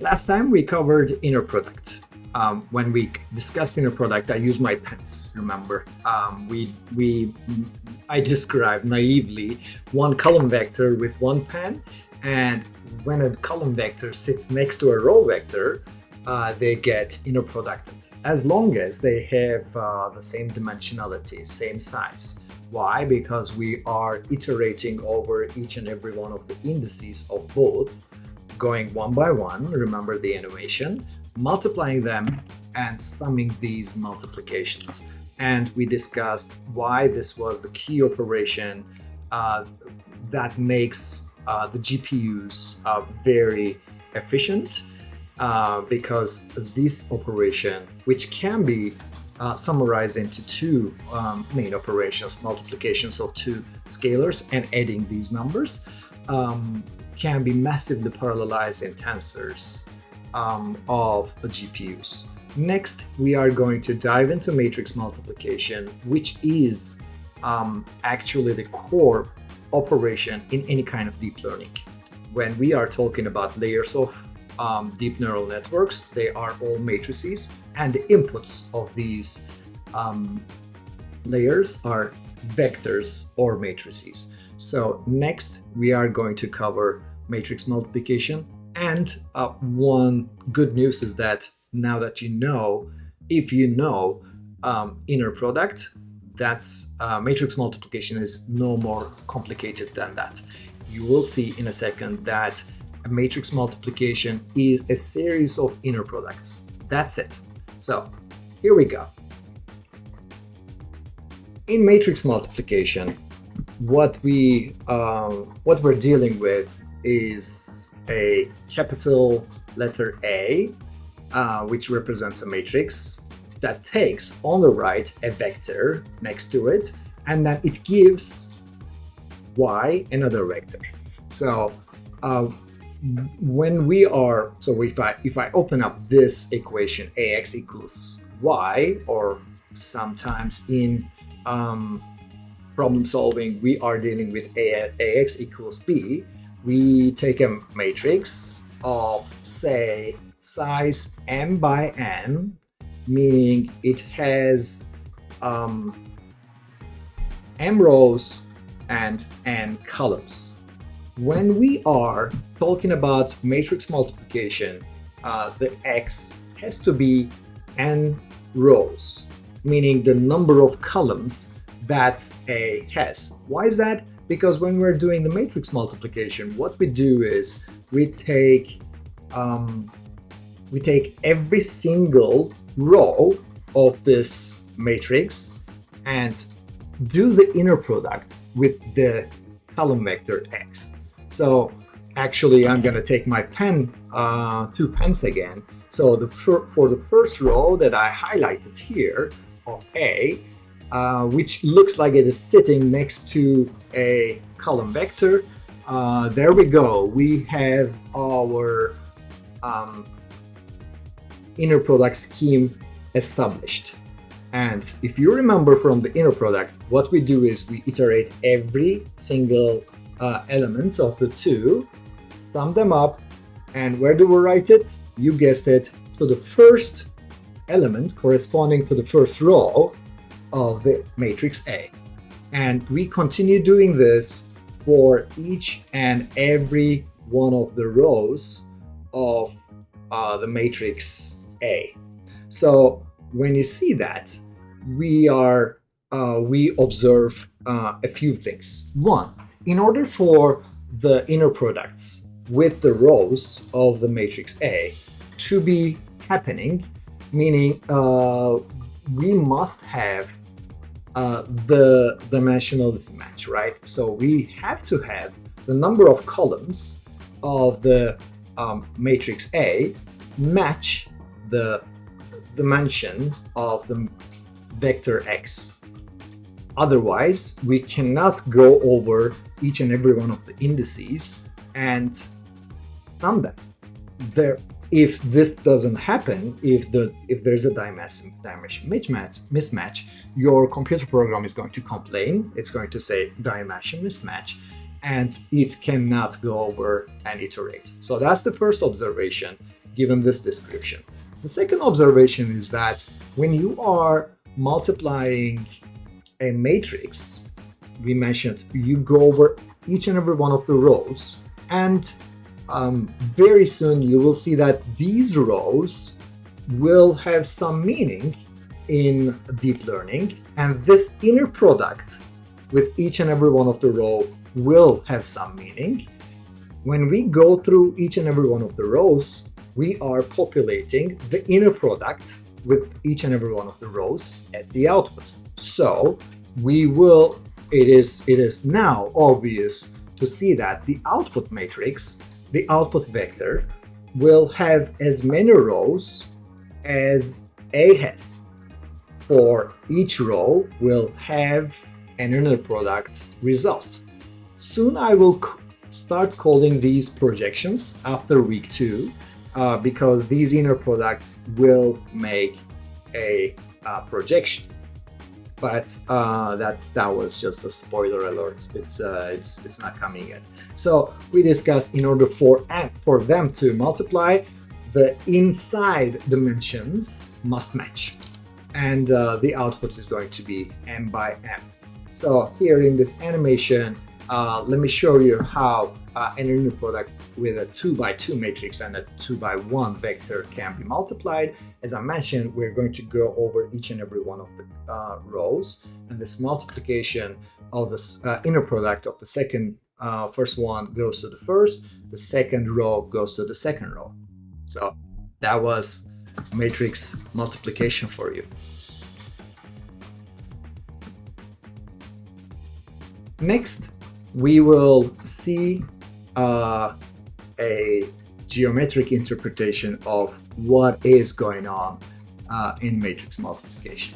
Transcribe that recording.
Last time we covered inner product. When we discussed inner product, I used my pens. Remember, I described naively one column vector with one pen, and when a column vector sits next to a row vector, they get inner producted as long as they have the same dimensionality, same size. Why? Because we are iterating over each and every one of the indices of both, going one by one, remember the animation, multiplying them and summing these multiplications. And we discussed why this was the key operation that makes the GPUs very efficient, because this operation, which can be summarized into two main operations, multiplications of two scalars and adding these numbers, can be massively parallelized in tensors of the GPUs. Next, we are going to dive into matrix multiplication, which is actually the core operation in any kind of deep learning. When we are talking about layers of deep neural networks, they are all matrices, and the inputs of these layers are vectors or matrices. So next, we are going to cover matrix multiplication. And one good news is that now that you know, if you know inner product, that's matrix multiplication is no more complicated than that. You will see in a second that a matrix multiplication is a series of inner products. That's it. So here we go. In matrix multiplication, what we're dealing with is a capital letter A, which represents a matrix that takes on the right a vector next to it, and then it gives y another vector. So if I open up this equation, ax equals y, or sometimes in problem solving we are dealing with ax equals b, we take a matrix of, say, size m by n, meaning it has m rows and n columns. When we are talking about matrix multiplication, the x has to be n rows, meaning the number of columns that A has. Why is that? Because when we're doing the matrix multiplication, what we do is we take every single row of this matrix and do the inner product with the column vector x. So actually, I'm going to take my pen, 2 pens again. So for the first row that I highlighted here of A, which looks like it is sitting next to a column vector, there we go. We have our inner product scheme established. And if you remember from the inner product, what we do is we iterate every single element of the two, sum them up, and where do we write it? You guessed it, to the first element corresponding to the first row of the matrix A. And we continue doing this for each and every one of the rows of the matrix A. So when you see that, we observe a few things. One, in order for the inner products with the rows of the matrix A to be happening, meaning we must have the dimensionality match, right? So we have to have the number of columns of the matrix A match the dimension of the vector x. Otherwise, we cannot go over each and every one of the indices and sum them. If this doesn't happen, if there's a dimension mismatch, your computer program is going to complain. It's going to say dimension mismatch, and it cannot go over and iterate. So that's the first observation. given this description. The second observation is that when you are multiplying a matrix, we mentioned you go over each and every one of the rows, and very soon you will see that these rows will have some meaning in deep learning, and this inner product with each and every one of the row will have some meaning. When we go through each and every one of the rows, we are populating the inner product with each and every one of the rows at the output. So it is now obvious to see that the output matrix, the output vector, will have as many rows as A has. For each row will have an inner product result. Soon I will start calling these projections after week 2 because these inner products will make a projection. But that was just a spoiler alert. It's not coming yet. So we discussed, in order for them to multiply, the inside dimensions must match, and the output is going to be m by m. So here in this animation, let me show you how an inner product with a 2 by 2 matrix and a 2 by 1 vector can be multiplied. As I mentioned, we're going to go over each and every one of the rows, and this multiplication of this inner product of the first one goes to the first, the second row goes to the second row. So that was matrix multiplication for you. Next, we will see a geometric interpretation of what is going on in matrix multiplication.